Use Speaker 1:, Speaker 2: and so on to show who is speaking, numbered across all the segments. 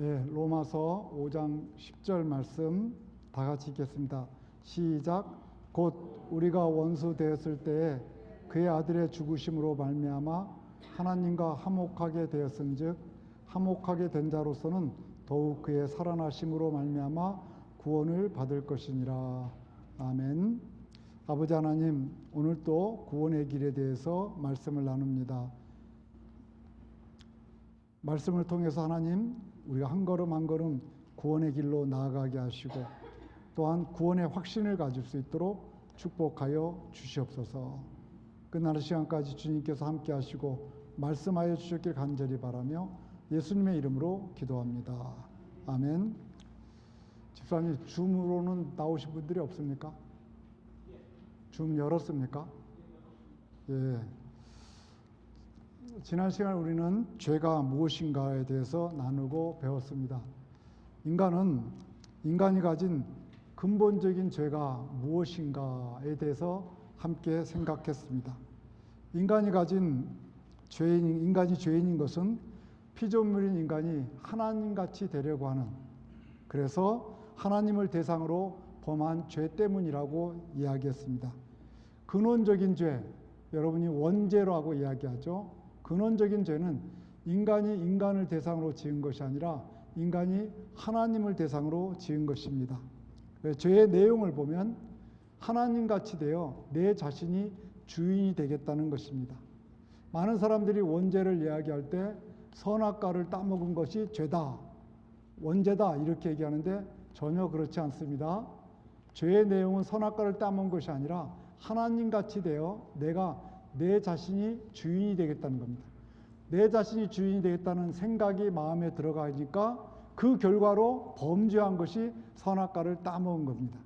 Speaker 1: 네, 로마서 5장 10절 말씀 다 같이 읽겠습니다. 시작. 곧 우리가 원수 되었을 때에 그의 아들의 죽으심으로 말미암아 하나님과 화목하게 되었은즉 화목하게 된 자로서는 더욱 그의 살아나심으로 말미암아 구원을 받을 것이니라. 아멘. 아버지 하나님, 오늘 또 구원의 길에 대해서 말씀을 나눕니다. 말씀을 통해서 하나님, 우리가 한 걸음 한 걸음 구원의 길로 나아가게 하시고 또한 구원의 확신을 가질 수 있도록 축복하여 주시옵소서. 끝나는 시간까지 주님께서 함께 하시고 말씀하여 주셨길 간절히 바라며 예수님의 이름으로 기도합니다. 아멘. 집사님, 줌으로는 나오신 분들이 없습니까? 줌 열었습니까? 예. 지난 시간 우리는 죄가 무엇인가에 대해서 나누고 배웠습니다. 인간이 가진 근본적인 죄가 무엇인가에 대해서 함께 생각했습니다. 인간이 죄인인 것은 피조물인 인간이 하나님같이 되려고 하는, 그래서 하나님을 대상으로 범한 죄 때문이라고 이야기했습니다. 근원적인 죄, 여러분이 원죄라고 이야기하죠. 근원적인 죄는 인간이 인간을 대상으로 지은 것이 아니라 인간이 하나님을 대상으로 지은 것입니다. 죄의 내용을 보면 하나님같이 되어 내 자신이 주인이 되겠다는 것입니다. 많은 사람들이 원죄를 이야기할 때 선악과를 따먹은 것이 죄다, 원죄다 이렇게 얘기하는데 전혀 그렇지 않습니다. 죄의 내용은 선악과를 따먹은 것이 아니라 하나님같이 되어 내가 내 자신이 주인이 되겠다는 겁니다. 내 자신이 주인이 되겠다는 생각이 마음에 들어가니까 그 결과로 범죄한 것이 선악과를 따먹은 겁니다.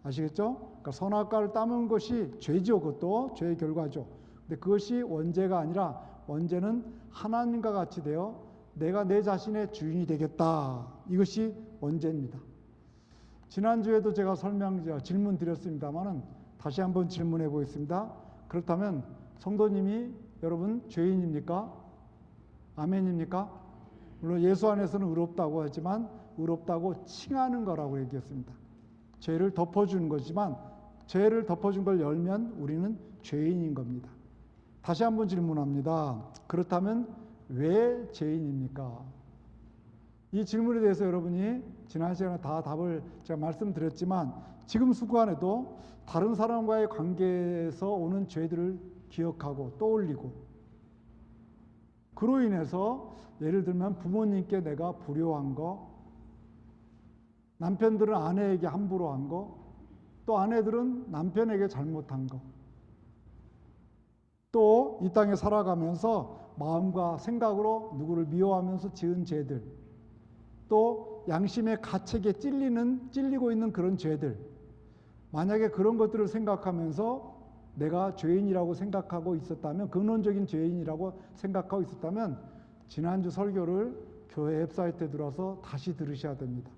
Speaker 1: 아시겠죠? 그러니까 선악과를 따먹은 것이 죄죠. 그것도 죄의 결과죠. 근데 그것이 원죄가 아니라 원죄는 하나님과 같이 되어 내가 내 자신의 주인이 되겠다. 이것이 원죄입니다. 지난주에도 제가 질문 드렸습니다만은 다시 한번 질문해 보겠습니다. 그렇다면 성도님이 여러분 죄인입니까? 아멘입니까? 물론 예수 안에서는 의롭다고 하지만 의롭다고 칭하는 거라고 얘기했습니다. 죄를 덮어주는 거지만 죄를 덮어준 걸 열면 우리는 죄인인 겁니다. 다시 한번 질문합니다. 그렇다면 왜 죄인입니까? 이 질문에 대해서 여러분이 지난 시간에 다 답을 제가 말씀드렸지만 지금 순간에도 다른 사람과의 관계에서 오는 죄들을 기억하고 떠올리고, 그로 인해서 예를 들면 부모님께 내가 불효한 거, 남편들은 아내에게 함부로 한 거, 또 아내들은 남편에게 잘못한 거, 또 이 땅에 살아가면서 마음과 생각으로 누구를 미워하면서 지은 죄들, 또 양심의 가책에 찔리고 있는 그런 죄들, 만약에 그런 것들을 생각하면서 내가 죄인이라고 생각하고 있었다면, 근원적인 죄인이라고 생각하고 있었다면 지난주 설교를 교회 웹사이트에 들어와서 다시 들으셔야 됩니다.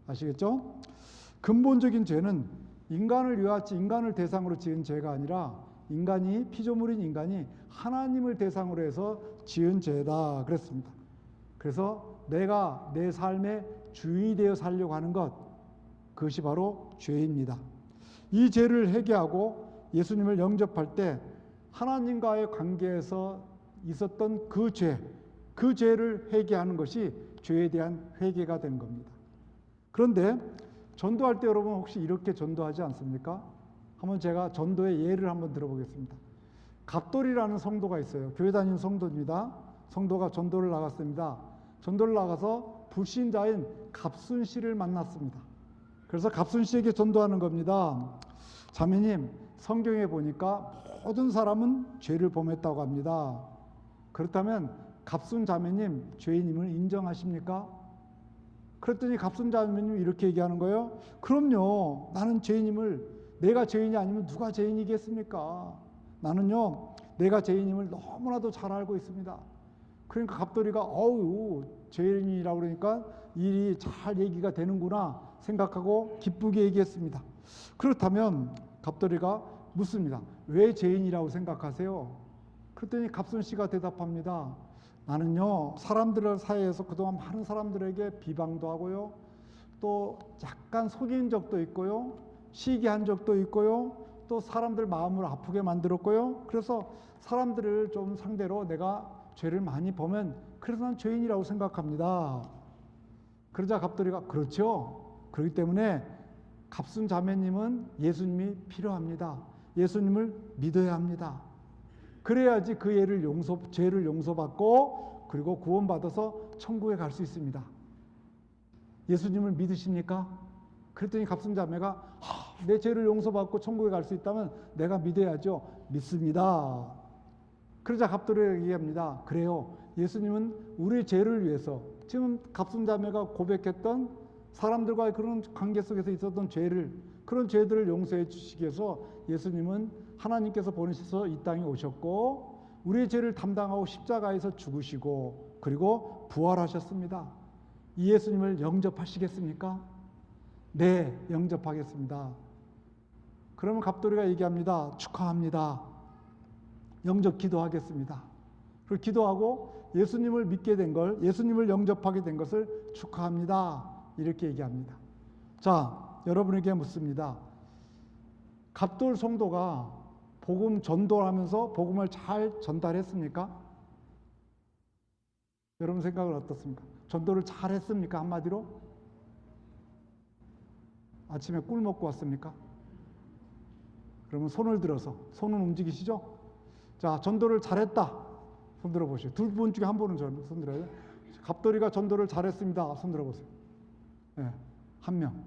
Speaker 1: 아시겠죠? 근본적인 죄는 인간을 대상으로 지은 죄가 아니라 피조물인 인간이 하나님을 대상으로 해서 지은 죄다 그랬습니다. 그래서 내가 내 삶의 주인이 되어 살려고 하는 것, 그것이 바로 죄입니다. 이 죄를 회개하고 예수님을 영접할 때 하나님과의 관계에서 있었던 그 죄를 회개하는 것이 죄에 대한 회개가 된 겁니다. 그런데 전도할 때 여러분 혹시 이렇게 전도하지 않습니까? 한번 제가 전도의 예를 한번 들어보겠습니다. 갑돌이라는 성도가 있어요. 교회 다니는 성도입니다. 성도가 전도를 나갔습니다. 전도를 나가서 불신자인 갑순 씨를 만났습니다. 그래서 갑순 씨에게 전도하는 겁니다. 자매님, 성경에 보니까 모든 사람은 죄를 범했다고 합니다. 그렇다면 갑순 자매님 죄인임을 인정하십니까? 그랬더니 갑순 자매님이 이렇게 얘기하는 거예요. 그럼요. 나는 내가 죄인이 아니면 누가 죄인이겠습니까? 나는요, 내가 죄인임을 너무나도 잘 알고 있습니다. 그러니까 갑돌이가 죄인이라고 그러니까 일이 잘 얘기가 되는구나 생각하고 기쁘게 얘기했습니다. 그렇다면 갑돌이가 묻습니다. 왜 죄인이라고 생각하세요? 그랬더니 갑순 씨가 대답합니다. 나는요, 사람들 사이에서 그동안 많은 사람들에게 비방도 하고요, 또 약간 속인 적도 있고요, 시기한 적도 있고요, 또 사람들 마음을 아프게 만들었고요. 그래서 사람들을 좀 상대로 내가 죄를 많이 범한, 그래서 난 죄인이라고 생각합니다. 그러자 갑돌이가 그렇죠. 그렇기 때문에 갑순 자매님은 예수님이 필요합니다. 예수님을 믿어야 합니다. 그래야지 그 죄를 용서받고 그리고 구원받아서 천국에 갈 수 있습니다. 예수님을 믿으십니까? 그랬더니 갑순 자매가 내 죄를 용서받고 천국에 갈 수 있다면 내가 믿어야죠. 믿습니다. 그러자 갑돌이가 얘기합니다. 그래요. 예수님은 우리 죄를 위해서, 지금 갑순 자매가 고백했던 사람들과의 그런 관계 속에서 있었던 그런 죄들을 용서해 주시기 위해서 예수님은 하나님께서 보내셔서 이 땅에 오셨고 우리의 죄를 담당하고 십자가에서 죽으시고 그리고 부활하셨습니다. 이 예수님을 영접하시겠습니까? 네, 영접하겠습니다. 그러면 갑돌이가 얘기합니다. 축하합니다. 영접 기도하겠습니다. 그리고 기도하고 예수님을 믿게 된 걸, 예수님을 영접하게 된 것을 축하합니다. 이렇게 얘기합니다. 자, 여러분에게 묻습니다. 갑돌 성도가 복음 전도하면서 복음을 잘 전달했습니까? 여러분 생각은 어떻습니까? 전도를 잘 했습니까? 한마디로? 아침에 꿀 먹고 왔습니까? 그러면 손을 들어서, 손은 움직이시죠? 자, 전도를 잘했다. 손 들어보시죠. 두 분 중에 한 분은 손 들어요. 갑돌이가 전도를 잘했습니다. 손 들어보세요. 네, 한 명.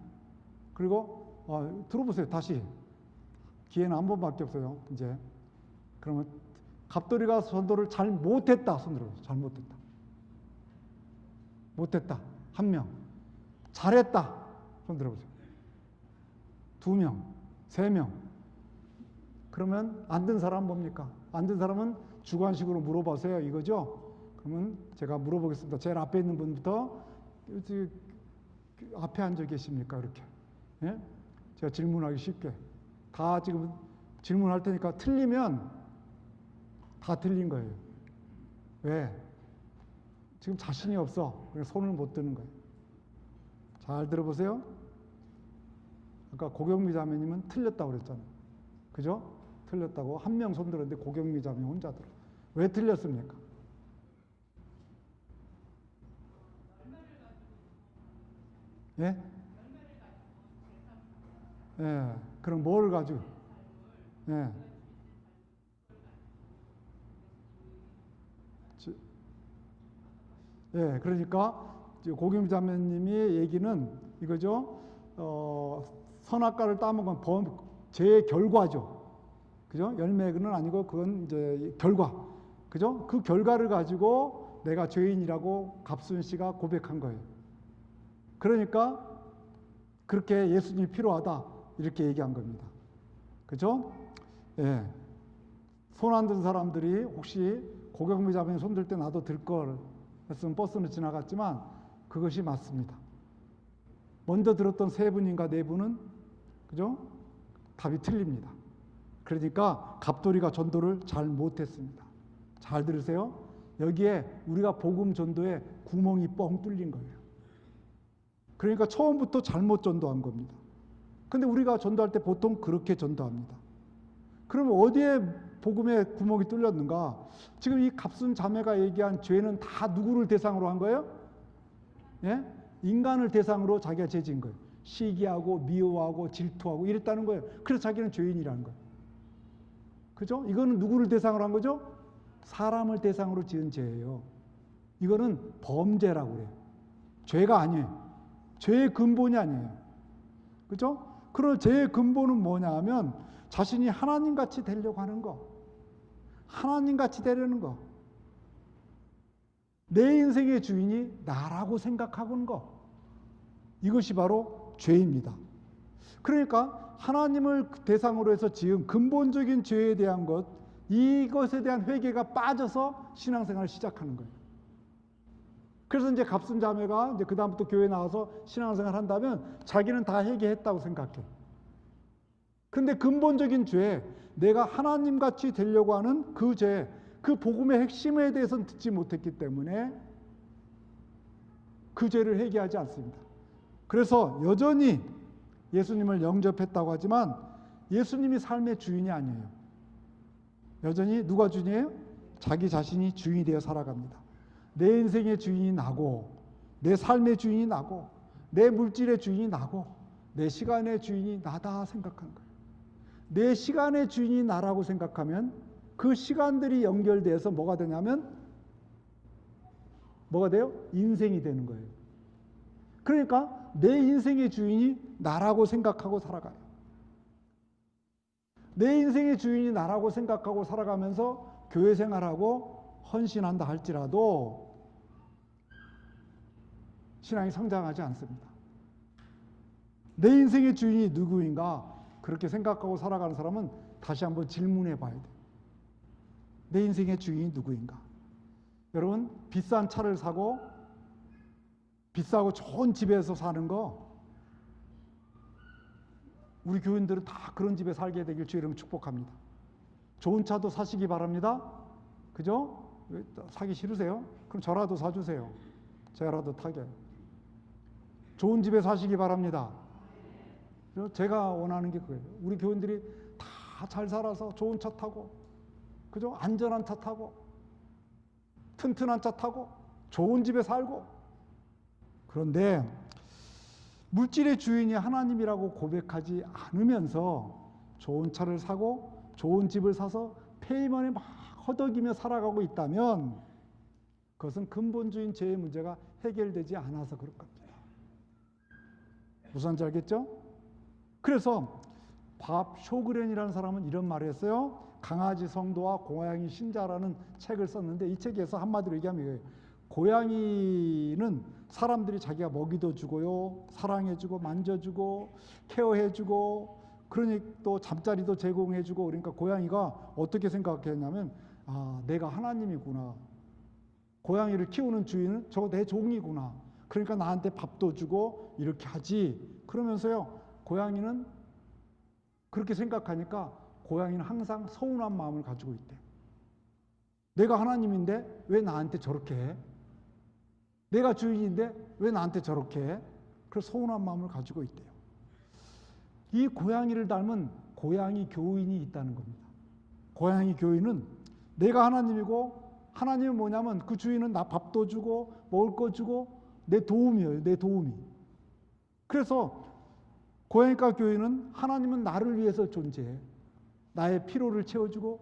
Speaker 1: 그리고 들어보세요. 다시. 기회는 한 번밖에 없어요. 이제. 그러면 갑돌이가 전도를 잘 못했다. 손 들어보세요. 잘 못했다. 못했다. 한 명. 잘했다. 손 들어보세요. 두 명. 세 명. 그러면 안 된 사람은 뭡니까? 안 된 사람은 주관식으로 물어보세요. 이거죠? 그러면 제가 물어보겠습니다. 제일 앞에 있는 분부터 앞에 앉아 계십니까? 이렇게. 예? 제가 질문하기 쉽게. 다 지금 질문할 테니까 틀리면 다 틀린 거예요. 왜? 지금 자신이 없어. 그래서 손을 못 드는 거예요. 잘 들어보세요. 아까 고경미 자매님은 틀렸다고 그랬잖아요. 그죠? 틀렸다고 한 명 손 들었는데 고경미 자매 혼자 들어. 왜 틀렸습니까? 예? 예. 그럼 뭘 가지고? 예. 예. 그러니까 고경미 자매님이 얘기는 이거죠. 선악과를 따먹은 죄의 결과죠. 그죠? 열매는 아니고 그건 이제 결과. 그죠? 그 결과를 가지고 내가 죄인이라고 갑순 씨가 고백한 거예요. 그러니까 그렇게 예수님이 필요하다. 이렇게 얘기한 겁니다. 그죠? 예. 손 안 든 사람들이 혹시 고경미 자매님 손 들 때 나도 들 걸 했으면 버스는 지나갔지만 그것이 맞습니다. 먼저 들었던 세 분인가 네 분은 그죠? 답이 틀립니다. 그러니까 갑돌이가 전도를 잘 못했습니다. 잘 들으세요. 여기에 우리가 복음 전도에 구멍이 뻥 뚫린 거예요. 그러니까 처음부터 잘못 전도한 겁니다. 근데 우리가 전도할 때 보통 그렇게 전도합니다. 그러면 어디에 복음에 구멍이 뚫렸는가? 지금 이 갑순 자매가 얘기한 죄는 다 누구를 대상으로 한 거예요? 예? 인간을 대상으로 자기가 죄진 거예요. 시기하고 미워하고 질투하고 이랬다는 거예요. 그래서 자기는 죄인이라는 거예요. 그죠? 이거는 누구를 대상으로 한 거죠? 사람을 대상으로 지은 죄예요. 이거는 범죄라고 그래요. 죄가 아니에요. 죄의 근본이 아니에요. 그죠? 그런 죄의 근본은 뭐냐 하면 자신이 하나님같이 되려고 하는 거. 하나님같이 되려는 거. 내 인생의 주인이 나라고 생각하는 거. 이것이 바로 죄입니다. 그러니까 하나님을 대상으로 해서 지은 근본적인 죄에 대한 것, 이것에 대한 회개가 빠져서 신앙생활을 시작하는 거예요. 그래서 이제 갑순 자매가 이제 그다음부터 교회 나와서 신앙생활 한다면 자기는 다 회개했다고 생각해. 근데 근본적인 죄, 내가 하나님같이 되려고 하는 그 죄, 그 복음의 핵심에 대해서는 듣지 못했기 때문에 그 죄를 회개하지 않습니다. 그래서 여전히 예수님을 영접했다고 하지만 예수님이 삶의 주인이 아니에요. 여전히 누가 주인이에요? 자기 자신이 주인이 되어 살아갑니다. 내 인생의 주인이 나고, 내 삶의 주인이 나고, 내 물질의 주인이 나고, 내 시간의 주인이 나다 생각하는 거예요. 내 시간의 주인이 나라고 생각하면 그 시간들이 연결돼서 뭐가 되냐면 뭐가 돼요? 인생이 되는 거예요. 그러니까 내 인생의 주인이 나라고 생각하고 살아가요. 내 인생의 주인이 나라고 생각하고 살아가면서 교회 생활하고 헌신한다 할지라도 신앙이 성장하지 않습니다. 내 인생의 주인이 누구인가 그렇게 생각하고 살아가는 사람은 다시 한번 질문해 봐야 돼요. 내 인생의 주인이 누구인가? 여러분, 비싼 차를 사고 비싸고 좋은 집에서 사는 거 우리 교인들은 다 그런 집에 살게 되길 주의 이름으로 축복합니다. 좋은 차도 사시기 바랍니다. 그죠? 사기 싫으세요? 그럼 저라도 사주세요. 저라도 타게. 좋은 집에 사시기 바랍니다. 제가 원하는 게 그거예요. 우리 교인들이 다 잘 살아서 좋은 차 타고, 그죠? 안전한 차 타고, 튼튼한 차 타고, 좋은 집에 살고. 그런데 물질의 주인이 하나님이라고 고백하지 않으면서 좋은 차를 사고 좋은 집을 사서 페이먼에 막 허덕이며 살아가고 있다면 그것은 근본주의인 죄의 문제가 해결되지 않아서 그럴 겁니다. 무슨 말인지 알겠죠? 그래서 밥 쇼그렌이라는 사람은 이런 말을 했어요. 강아지 성도와 고양이 신자라는 책을 썼는데 이 책에서 한마디로 얘기하면 이거예요. 고양이는 사람들이 자기가 먹이도 주고요, 사랑해주고 만져주고 케어해주고 그러니 또 잠자리도 제공해주고 그러니까 고양이가 어떻게 생각했냐면 내가 하나님이구나. 고양이를 키우는 주인은 저거 내 종이구나. 그러니까 나한테 밥도 주고 이렇게 하지. 그러면서요 고양이는 그렇게 생각하니까 고양이는 항상 서운한 마음을 가지고 있대. 내가 하나님인데 왜 나한테 저렇게 해? 내가 주인인데 왜 나한테 저렇게 해? 그래서 서운한 마음을 가지고 있대요. 이 고양이를 닮은 고양이 교인이 있다는 겁니다. 고양이 교인은 내가 하나님이고 하나님은 뭐냐면 그 주인은 나 밥도 주고 먹을 거 주고 내 도움이에요. 내 도움이. 그래서 고양이과 교인은 하나님은 나를 위해서 존재해. 나의 피로를 채워주고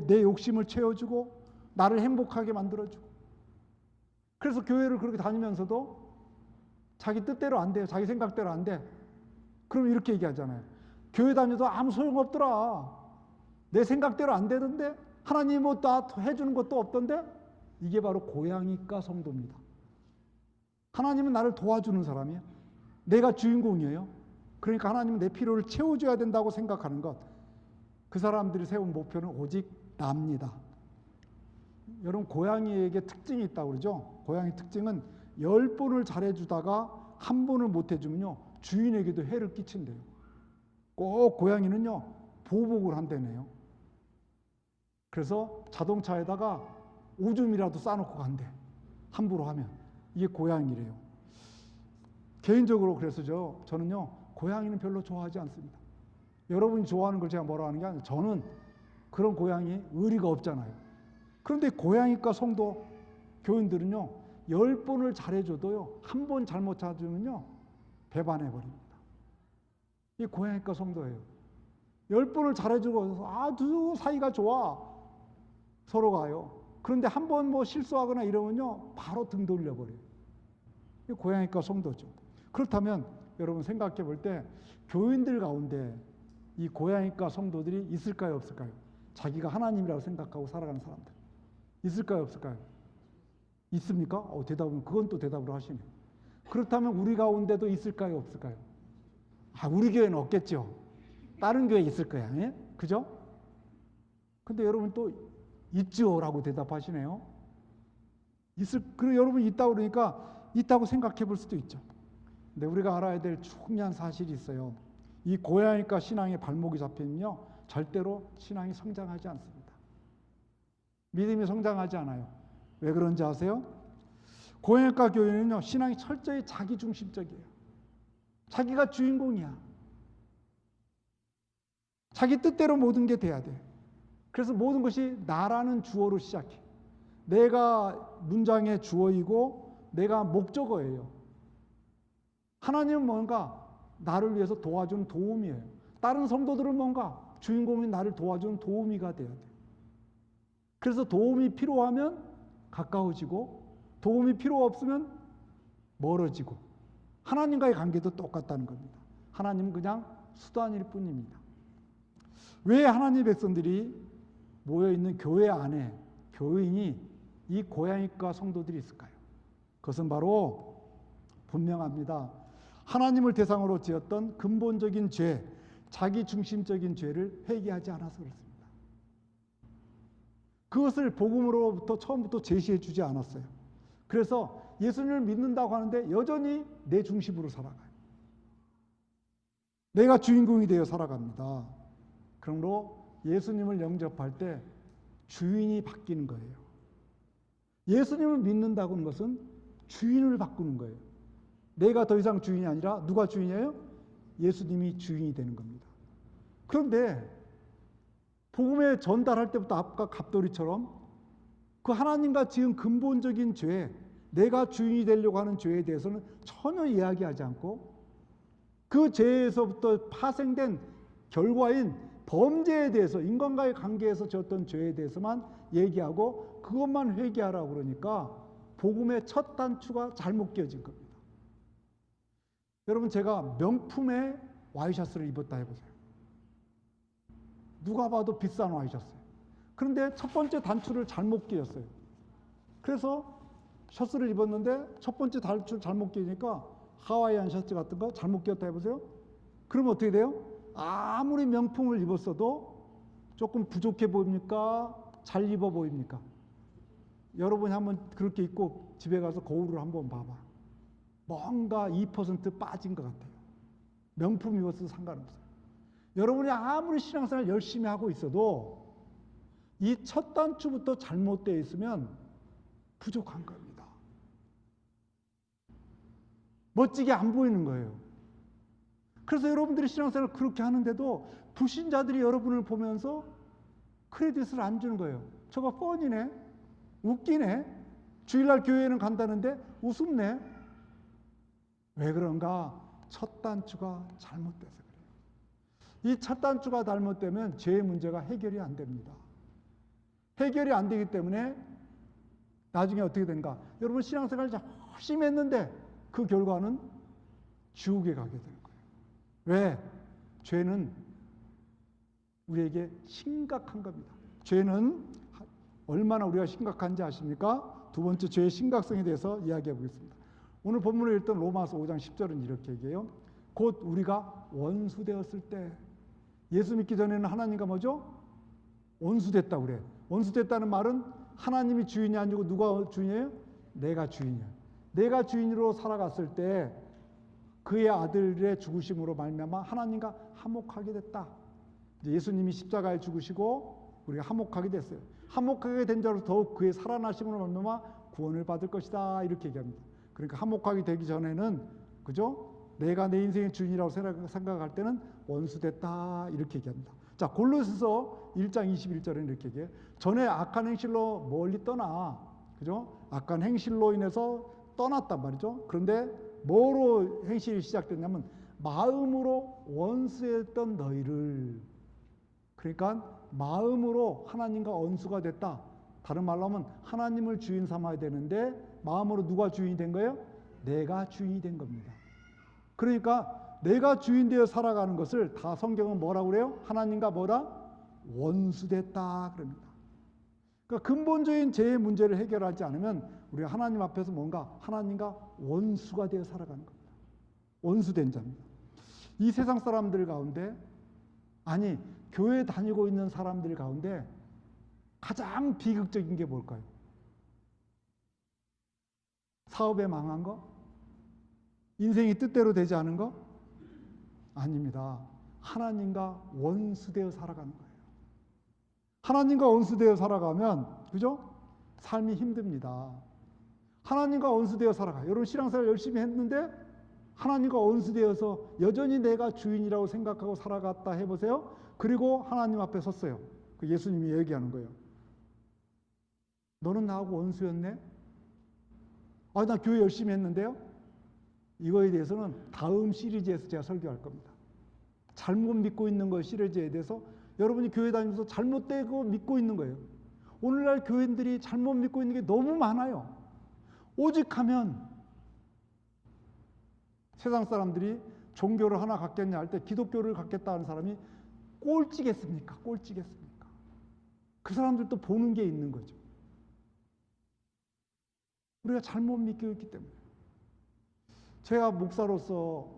Speaker 1: 내 욕심을 채워주고 나를 행복하게 만들어주고 그래서 교회를 그렇게 다니면서도 자기 뜻대로 안 돼요. 자기 생각대로 안 돼. 그럼 이렇게 얘기하잖아요. 교회 다녀도 아무 소용없더라. 내 생각대로 안 되던데 하나님 뭐 나 해주는 것도 없던데 이게 바로 고양이과 성도입니다. 하나님은 나를 도와주는 사람이에요. 내가 주인공이에요. 그러니까 하나님은 내 필요를 채워줘야 된다고 생각하는 것. 그 사람들이 세운 목표는 오직 나입니다. 여러분 고양이에게 특징이 있다고 그러죠. 고양이 특징은 10번을 잘해주다가 한 번을 못해주면요 주인에게도 해를 끼친대요. 꼭 고양이는요 보복을 한다네요. 그래서 자동차에다가 오줌이라도 싸놓고 간대. 함부로 하면. 이게 고양이래요. 개인적으로 그래서 저는요 고양이는 별로 좋아하지 않습니다. 여러분이 좋아하는 걸 제가 뭐라 하는 게 아니라 저는 그런 고양이 의리가 없잖아요. 그런데 고양이과 성도 교인들은요 10번을 잘해줘도요 한 번 잘못 찾으면요 배반해버립니다. 이 고양이과 성도예요. 10번을 잘해주고 아주 사이가 좋아 서로가요. 그런데 한 번 뭐 실수하거나 이러면요 바로 등 돌려버려요. 이 고양이과 성도죠. 그렇다면 여러분 생각해 볼 때 교인들 가운데 이 고양이과 성도들이 있을까요 없을까요? 자기가 하나님이라고 생각하고 살아가는 사람들 있을까요 없을까요? 있습니까? 대답은 그건 또 대답으로 하시네요. 그렇다면 우리 가운데도 있을까요 없을까요? 우리 교회는 없겠죠. 다른 교회 있을 거야. 예? 그죠? 근데 여러분 또 있죠라고 대답하시네요. 여러분 있다고 그러니까 있다고 생각해 볼 수도 있죠. 근데 우리가 알아야 될 중요한 사실이 있어요. 이 고양이과 신앙의 발목이 잡히면요 절대로 신앙이 성장하지 않습니다. 믿음이 성장하지 않아요. 왜 그런지 아세요? 고행학과 교회는요, 신앙이 철저히 자기중심적이에요. 자기가 주인공이야. 자기 뜻대로 모든 게 돼야 돼. 그래서 모든 것이 나라는 주어로 시작해. 내가 문장의 주어이고 내가 목적어예요. 하나님은 뭔가 나를 위해서 도와주는 도우미예요. 다른 성도들은 뭔가 주인공인 나를 도와주는 도우미가 돼야 돼. 그래서 도움이 필요하면 가까워지고 도움이 필요 없으면 멀어지고, 하나님과의 관계도 똑같다는 겁니다. 하나님은 그냥 수단일 뿐입니다. 왜 하나님의 백성들이 모여있는 교회 안에 교인이 이 고양이과 성도들이 있을까요? 그것은 바로 분명합니다. 하나님을 대상으로 지었던 근본적인 죄, 자기중심적인 죄를 회개하지 않아서 그렇습니다. 그것을 복음으로부터 처음부터 제시해 주지 않았어요. 그래서 예수님을 믿는다고 하는데 여전히 내 중심으로 살아가요. 내가 주인공이 되어 살아갑니다. 그러므로 예수님을 영접할 때 주인이 바뀌는 거예요. 예수님을 믿는다고 하는 것은 주인을 바꾸는 거예요. 내가 더 이상 주인이 아니라 누가 주인이에요? 예수님이 주인이 되는 겁니다. 그런데 복음에 전달할 때부터 아까 갑돌이처럼 그 하나님과 지은 근본적인 죄, 내가 주인이 되려고 하는 죄에 대해서는 전혀 이야기하지 않고 그 죄에서부터 파생된 결과인 범죄에 대해서, 인간과의 관계에서 졌던 죄에 대해서만 얘기하고 그것만 회개하라고 그러니까 복음의 첫 단추가 잘못 끼어진 겁니다. 여러분, 제가 명품의 와이셔츠를 입었다 해보세요. 누가 봐도 비싼 와이셔츠예요. 그런데 첫 번째 단추를 잘못 끼웠어요. 그래서 셔츠를 입었는데 첫 번째 단추를 잘못 끼우니까 하와이안 셔츠 같은 거 잘못 끼웠다 해보세요. 그러면 어떻게 돼요? 아무리 명품을 입었어도 조금 부족해 보입니까? 잘 입어 보입니까? 여러분이 한번 그렇게 입고 집에 가서 거울을 한번 봐봐. 뭔가 2% 빠진 것 같아요. 명품 입었어도 상관없어요. 여러분이 아무리 신앙생활 열심히 하고 있어도 이 첫 단추부터 잘못되어 있으면 부족한 겁니다. 멋지게 안 보이는 거예요. 그래서 여러분들이 신앙생활을 그렇게 하는데도 불신자들이 여러분을 보면서 크레딧을 안 주는 거예요. 저거 뻔이네, 웃기네, 주일날 교회에는 간다는데 우습네. 왜 그런가? 첫 단추가 잘못돼서 그래요. 이 첫 단추가 잘못되면 죄의 문제가 해결이 안 됩니다. 해결이 안 되기 때문에 나중에 어떻게 되는가? 여러분 신앙생활을 열심히 했는데 그 결과는 지옥에 가게 되는 거예요. 왜? 죄는 우리에게 심각한 겁니다. 죄는 얼마나 우리가 심각한지 아십니까? 두 번째, 죄의 심각성에 대해서 이야기해 보겠습니다. 오늘 본문을 읽던 로마서 5장 10절은 이렇게 얘기해요. 곧 우리가 원수되었을 때, 예수 믿기 전에는 하나님과 뭐죠? 원수됐다고 그래. 원수됐다는 말은 하나님이 주인이 아니고 누가 주인이에요? 내가 주인이야. 내가 주인으로 살아갔을 때 그의 아들의 죽으심으로 말미암아 하나님과 화목하게 됐다. 이제 예수님이 십자가에 죽으시고 우리가 화목하게 됐어요. 화목하게 된 자로 더욱 그의 살아나심으로 말미암아 구원을 받을 것이다. 이렇게 얘기합니다. 그러니까 화목하게 되기 전에는, 그죠? 내가 내 인생의 주인이라고 생각할 때는 원수됐다. 이렇게 얘기합니다. 자, 골로새서 1장 21절에는 이렇게 얘기해요. 전에 악한 행실로 멀리 떠나, 그죠? 악한 행실로 인해서 떠났단 말이죠. 그런데 뭐로 행실이 시작됐냐면 마음으로 원수했던 너희를, 그러니까 마음으로 하나님과 원수가 됐다. 다른 말로 하면 하나님을 주인 삼아야 되는데 마음으로 누가 주인이 된 거예요? 내가 주인이 된 겁니다. 그러니까 내가 주인 되어 살아가는 것을 다 성경은 뭐라고 그래요? 하나님과 뭐다? 원수됐다 그럽니다. 그러니까 근본적인 죄의 문제를 해결하지 않으면 우리가 하나님 앞에서 뭔가 하나님과 원수가 되어 살아가는 겁니다. 원수된 자입니다. 이 세상 사람들 가운데, 아니 교회 다니고 있는 사람들 가운데 가장 비극적인 게 뭘까요? 사업에 망한 거? 인생이 뜻대로 되지 않은 거? 아닙니다. 하나님과 원수되어 살아가는 거예요. 하나님과 원수되어 살아가면 그죠? 삶이 힘듭니다. 하나님과 원수되어 살아가. 여러분 신앙생활 열심히 했는데 하나님과 원수되어서 여전히 내가 주인이라고 생각하고 살아갔다 해보세요. 그리고 하나님 앞에 섰어요. 그 예수님이 얘기하는 거예요. 너는 나하고 원수였네? 아, 나 교회 열심히 했는데요? 이거에 대해서는 다음 시리즈에서 제가 설교할 겁니다. 잘못 믿고 있는 것 시리즈에 대해서 여러분이 교회 다니면서 잘못되고 믿고 있는 거예요. 오늘날 교인들이 잘못 믿고 있는 게 너무 많아요. 오직 하면 세상 사람들이 종교를 하나 갖겠냐 할 때 기독교를 갖겠다 하는 사람이 꼴찌겠습니까? 꼴찌겠습니까? 그 사람들도 보는 게 있는 거죠. 우리가 잘못 믿고 있기 때문에. 제가 목사로서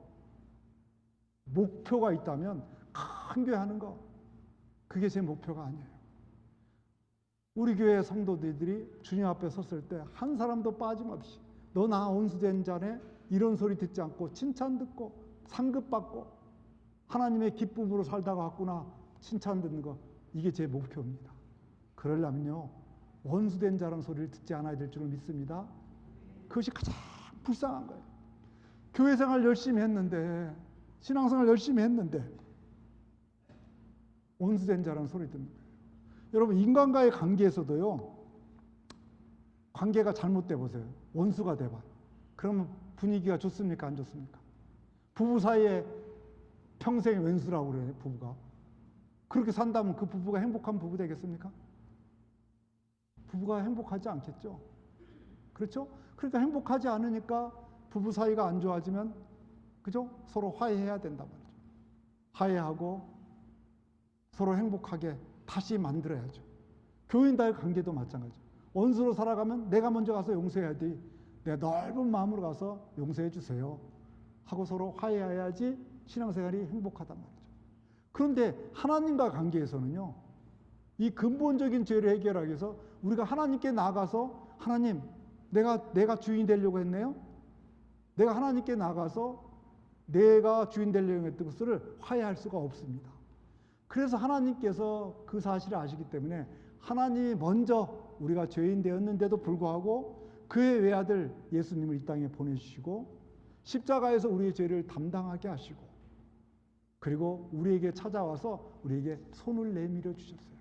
Speaker 1: 목표가 있다면 큰 교회 하는 거, 그게 제 목표가 아니에요. 우리 교회 성도들이 주님 앞에 섰을 때 한 사람도 빠짐없이 너 나 원수된 자네 이런 소리 듣지 않고 칭찬 듣고 상급 받고 하나님의 기쁨으로 살다가 왔구나 칭찬 듣는 거, 이게 제 목표입니다. 그러려면요 원수된 자라는 소리를 듣지 않아야 될 줄을 믿습니다. 그것이 가장 불쌍한 거예요. 교회 생활 열심히 했는데, 신앙생활 열심히 했는데 원수된 자라는 소리 듣는 거예요. 여러분 인간과의 관계에서도요, 관계가 잘못돼 보세요. 원수가 돼봐. 그러면 분위기가 좋습니까? 안 좋습니까? 부부 사이에 평생 왼수라고 그래요. 부부가 그렇게 산다면 그 부부가 행복한 부부 되겠습니까? 부부가 행복하지 않겠죠. 그렇죠? 그러니까 행복하지 않으니까 부부 사이가 안 좋아지면, 그죠? 서로 화해해야 된단 말이죠. 화해하고 서로 행복하게 다시 만들어야죠. 교인과의 관계도 마찬가지죠. 원수로 살아가면 내가 먼저 가서 용서해야 돼. 내 넓은 마음으로 가서 용서해 주세요 하고 서로 화해해야지 신앙생활이 행복하단 말이죠. 그런데 하나님과 관계에서는요, 이 근본적인 죄를 해결하기 위해서 우리가 하나님께 나가서 하나님, 내가 주인 되려고 했네요. 내가 하나님께 나가서 내가 주인 되려고 했던 것을 화해할 수가 없습니다. 그래서 하나님께서 그 사실을 아시기 때문에 하나님이 먼저 우리가 죄인 되었는데도 불구하고 그의 외아들 예수님을 이 땅에 보내주시고 십자가에서 우리의 죄를 담당하게 하시고 그리고 우리에게 찾아와서 우리에게 손을 내밀어 주셨어요.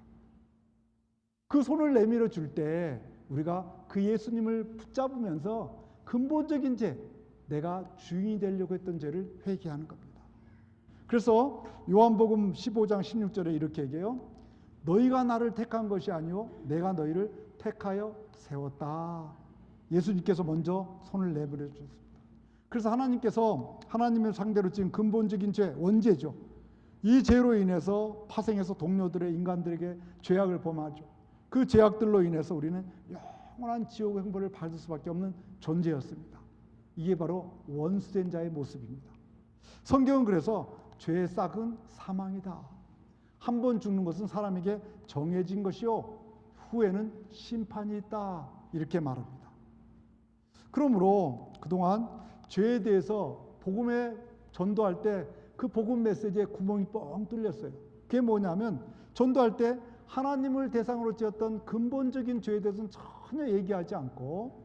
Speaker 1: 그 손을 내밀어 줄 때 우리가 그 예수님을 붙잡으면서 근본적인 죄, 내가 주인이 되려고 했던 죄를 회개하는 겁니다. 그래서 요한복음 15장 16절에 이렇게 얘기해요. 너희가 나를 택한 것이 아니요 내가 너희를 택하여 세웠다. 예수님께서 먼저 손을 내버려 주셨습니다. 그래서 하나님께서 하나님을 상대로 지은 근본적인 죄, 원죄죠. 이 죄로 인해서 파생해서 동료들의 인간들에게 죄악을 범하죠. 그 죄악들로 인해서 우리는 영원한 지옥의 형벌을 받을 수밖에 없는 존재였습니다. 이게 바로 원수된 자의 모습입니다. 성경은 그래서 죄의 싹은 사망이다. 한 번 죽는 것은 사람에게 정해진 것이요 후에는 심판이 있다. 이렇게 말합니다. 그러므로 그동안 죄에 대해서 복음에 전도할 때 그 복음 메시지에 구멍이 뻥 뚫렸어요. 그게 뭐냐면 전도할 때 하나님을 대상으로 지었던 근본적인 죄에 대해서는 전혀 얘기하지 않고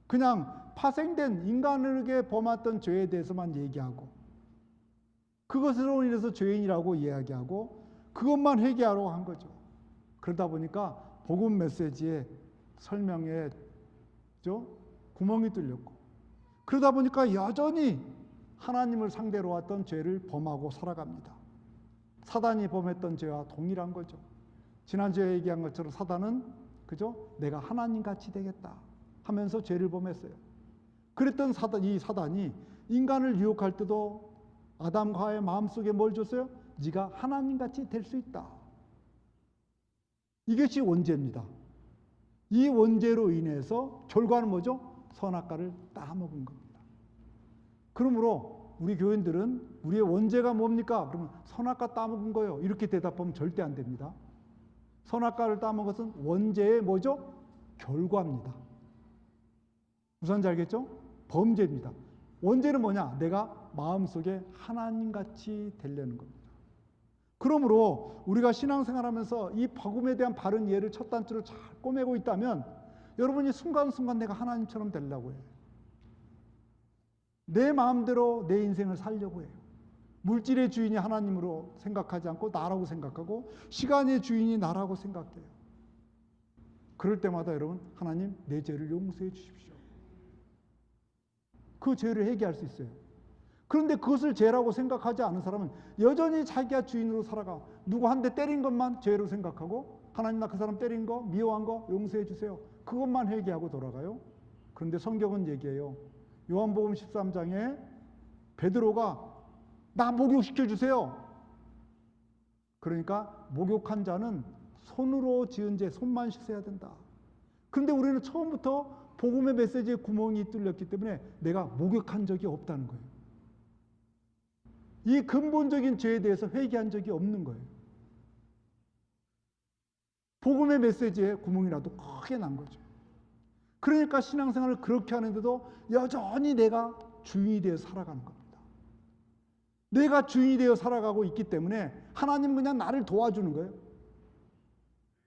Speaker 1: 그냥 파생된 인간에게 범했던 죄에 대해서만 얘기하고 그것으로 인해서 죄인이라고 이야기하고 그것만 회개하라고 한 거죠. 그러다 보니까 복음 메시지의 설명에 구멍이 뚫렸고 그러다 보니까 여전히 하나님을 상대로 왔던 죄를 범하고 살아갑니다. 사단이 범했던 죄와 동일한 거죠. 지난주에 얘기한 것처럼 사단은 그죠? 내가 하나님같이 되겠다 하면서 죄를 범했어요. 그랬던 이 사단이 인간을 유혹할 때도 아담과 하와의 마음속에 뭘 줬어요? 네가 하나님같이 될 수 있다. 이것이 원죄입니다. 이 원죄로 인해서 결과는 뭐죠? 선악과를 따먹은 겁니다. 그러므로 우리 교인들은 우리의 원죄가 뭡니까? 그러면 선악과 따먹은 거예요. 이렇게 대답하면 절대 안 됩니다. 선악과를 따먹은 것은 원죄의 뭐죠? 결과입니다. 무슨 알겠죠? 범죄입니다. 원죄는 뭐냐? 내가 마음속에 하나님같이 되려는 겁니다. 그러므로 우리가 신앙생활하면서 이 복음에 대한 바른 이해를 첫 단추를 잘 꼬매고 있다면 여러분이 순간순간 내가 하나님처럼 되려고 해요. 내 마음대로 내 인생을 살려고 해요. 물질의 주인이 하나님으로 생각하지 않고 나라고 생각하고 시간의 주인이 나라고 생각해요. 그럴 때마다 여러분, 하나님 내 죄를 용서해 주십시오. 그 죄를 회개할 수 있어요. 그런데 그것을 죄라고 생각하지 않은 사람은 여전히 자기가 주인으로 살아가. 누구 한 대 때린 것만 죄로 생각하고, 하나님 나 그 사람 때린 거, 미워한 거 용서해 주세요. 그것만 회개하고 돌아가요. 그런데 성경은 얘기해요. 요한복음 13장에 베드로가 나 목욕시켜 주세요. 그러니까 목욕한 자는 손으로 지은 죄, 손만 씻어야 된다. 그런데 우리는 처음부터 복음의 메시지에 구멍이 뚫렸기 때문에 내가 목욕한 적이 없다는 거예요. 이 근본적인 죄에 대해서 회개한 적이 없는 거예요. 복음의 메시지에 구멍이라도 크게 난 거죠. 그러니까 신앙생활을 그렇게 하는데도 여전히 내가 주인이 되어 살아가는 겁니다. 내가 주인이 되어 살아가고 있기 때문에 하나님은 그냥 나를 도와주는 거예요.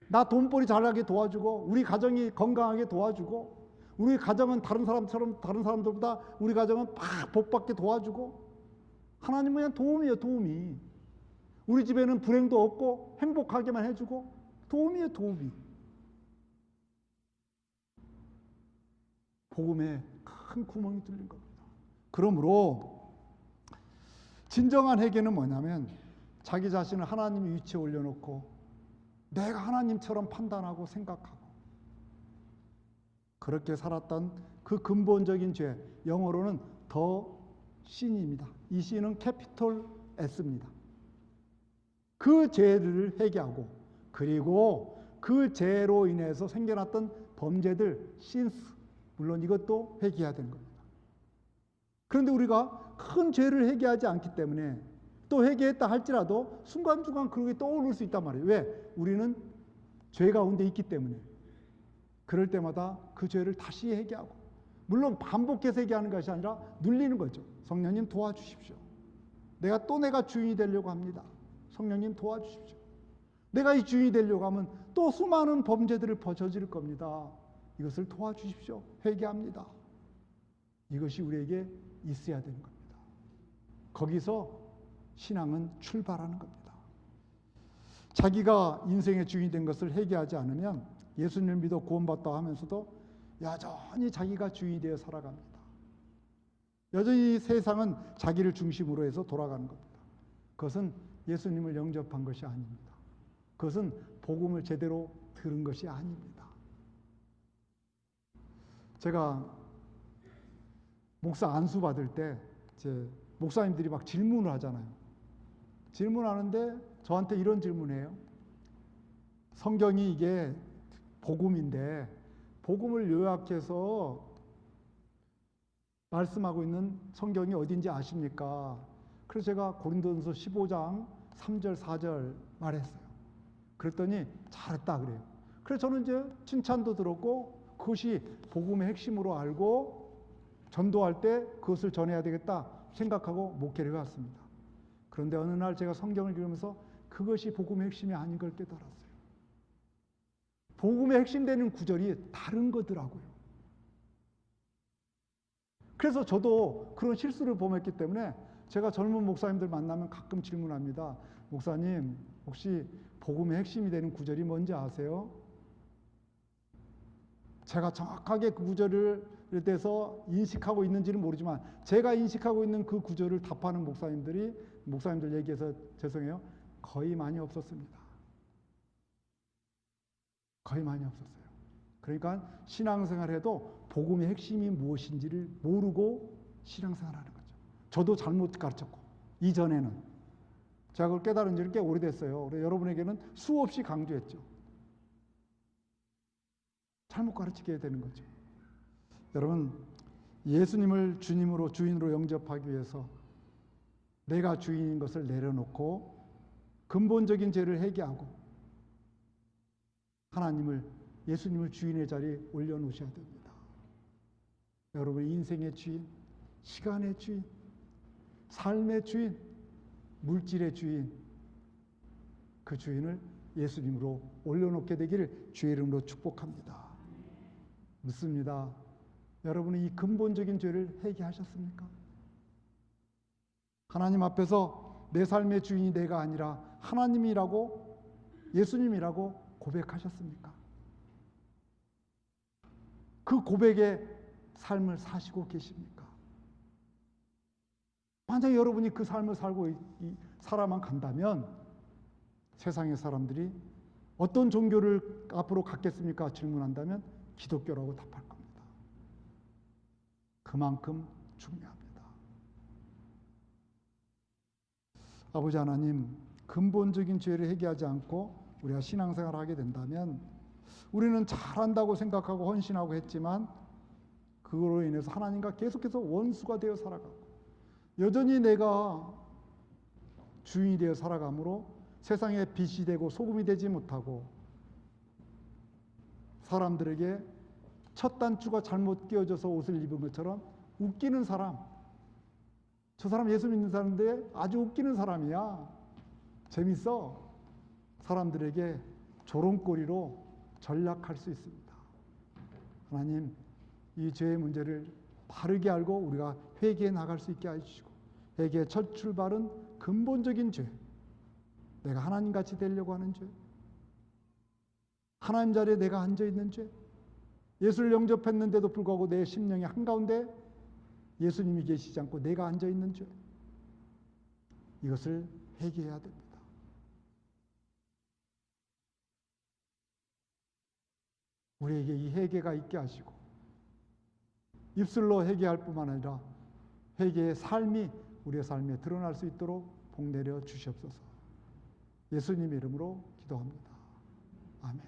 Speaker 1: 나 돈벌이 잘하게 도와주고, 우리 가정이 건강하게 도와주고, 우리 가정은 다른 사람들보다 우리 가정은 막 복받게 도와주고, 하나님은 그냥 도움이에요, 도움이. 우리 집에는 불행도 없고 행복하게만 해주고, 도움이에요, 도움이. 복음에 큰 구멍이 뚫린 겁니다. 그러므로 진정한 회개는 뭐냐면 자기 자신을 하나님의 위치에 올려놓고 내가 하나님처럼 판단하고 생각하고 그렇게 살았던 그 근본적인 죄, 영어로는 더 신입니다. 이 신은 캐피톨 S입니다. 그 죄를 회개하고, 그리고 그 죄로 인해서 생겨났던 범죄들, 신스, 물론 이것도 회개해야 되는 겁니다. 그런데 우리가 큰 죄를 회개하지 않기 때문에, 또 회개했다 할지라도 순간순간 그게 떠오를 수 있단 말이에요. 왜? 우리는 죄 가운데 있기 때문에. 그럴 때마다 그 죄를 다시 회개하고, 물론 반복해서 회개하는 것이 아니라 눌리는 거죠. 성령님 도와주십시오. 내가 주인이 되려고 합니다. 성령님 도와주십시오. 내가 이 주인이 되려고 하면 또 수많은 범죄들을 저지를 겁니다. 이것을 도와주십시오. 회개합니다. 이것이 우리에게 있어야 되는 겁니다. 거기서 신앙은 출발하는 겁니다. 자기가 인생의 주인이 된 것을 회개하지 않으면 예수님을 믿어 구원받다 하면서도 여전히 자기가 주인이 되어 살아갑니다. 여전히 세상은 자기를 중심으로 해서 돌아가는 겁니다. 그것은 예수님을 영접한 것이 아닙니다. 그것은 복음을 제대로 들은 것이 아닙니다. 제가 목사 안수 받을 때 목사님들이 막 질문을 하잖아요. 질문하는데 저한테 이런 질문해요. 성경이 이게 복음인데 복음을 요약해서 말씀하고 있는 성경이 어딘지 아십니까? 그래서 제가 고린도전서 15장 3절 4절 말했어요. 그랬더니 잘했다 그래요. 그래서 저는 이제 칭찬도 들었고 그것이 복음의 핵심으로 알고 전도할 때 그것을 전해야 되겠다 생각하고 목회를 해왔습니다. 그런데 어느 날 제가 성경을 읽으면서 그것이 복음의 핵심이 아닌 걸 깨달았어요. 복음의 핵심 되는 구절이 다른 거더라고요. 그래서 저도 그런 실수를 범했기 때문에 제가 젊은 목사님들 만나면 가끔 질문합니다. 목사님, 혹시 복음의 핵심이 되는 구절이 뭔지 아세요? 제가 정확하게 그 구절을 대해서 인식하고 있는지는 모르지만 제가 인식하고 있는 그 구절을 답하는 목사님들 얘기해서 죄송해요. 거의 많이 없었습니다. 거의 많이 없었어요. 그러니까 신앙생활 해도 복음의 핵심이 무엇인지를 모르고 신앙생활하는 거죠. 저도 잘못 가르쳤고 이전에는 제가 그걸 깨달은 지는 꽤 오래됐어요. 여러분에게는 수없이 강조했죠. 잘못 가르치게 되는 거죠. 여러분, 예수님을 주인으로 영접하기 위해서 내가 주인인 것을 내려놓고 근본적인 죄를 회개하고 예수님을 주인의 자리에 올려놓으셔야 됩니다. 여러분, 인생의 주인, 시간의 주인, 삶의 주인, 물질의 주인, 그 주인을 예수님으로 올려놓게 되기를 주의 이름으로 축복합니다. 묻습니다. 여러분은 이 근본적인 죄를 회개하셨습니까? 하나님 앞에서 내 삶의 주인이 내가 아니라 하나님이라고, 예수님이라고 고백하셨습니까? 그 고백의 삶을 사시고 계십니까? 만약 여러분이 그 삶을 살고 살아만 간다면 세상의 사람들이 어떤 종교를 앞으로 갖겠습니까? 질문한다면 기독교라고 답할 겁니다. 그만큼 중요합니다. 아버지 하나님, 근본적인 죄를 회개하지 않고 우리가 신앙생활을 하게 된다면 우리는 잘한다고 생각하고 헌신하고 했지만 그거로 인해서 하나님과 계속해서 원수가 되어 살아가고 여전히 내가 주인이 되어 살아가므로 세상에 빛이 되고 소금이 되지 못하고 사람들에게 첫 단추가 잘못 끼워져서 옷을 입은 것처럼 웃기는 사람, 저 사람 예수 믿는 사람인데 아주 웃기는 사람이야, 재밌어, 사람들에게 조롱거리로 전락할 수 있습니다. 하나님, 이 죄의 문제를 바르게 알고 우리가 회개해 나갈 수 있게 해주시고, 회개의 첫 출발은 근본적인 죄, 내가 하나님같이 되려고 하는 죄, 하나님 자리에 내가 앉아있는 죄, 예수를 영접했는데도 불구하고 내 심령의 한가운데 예수님이 계시지 않고 내가 앉아있는 죄, 이것을 회개해야 됩니다. 우리에게 이 회개가 있게 하시고 입술로 회개할 뿐만 아니라 회개의 삶이 우리의 삶에 드러날 수 있도록 복내려 주시옵소서. 예수님의 이름으로 기도합니다. 아멘.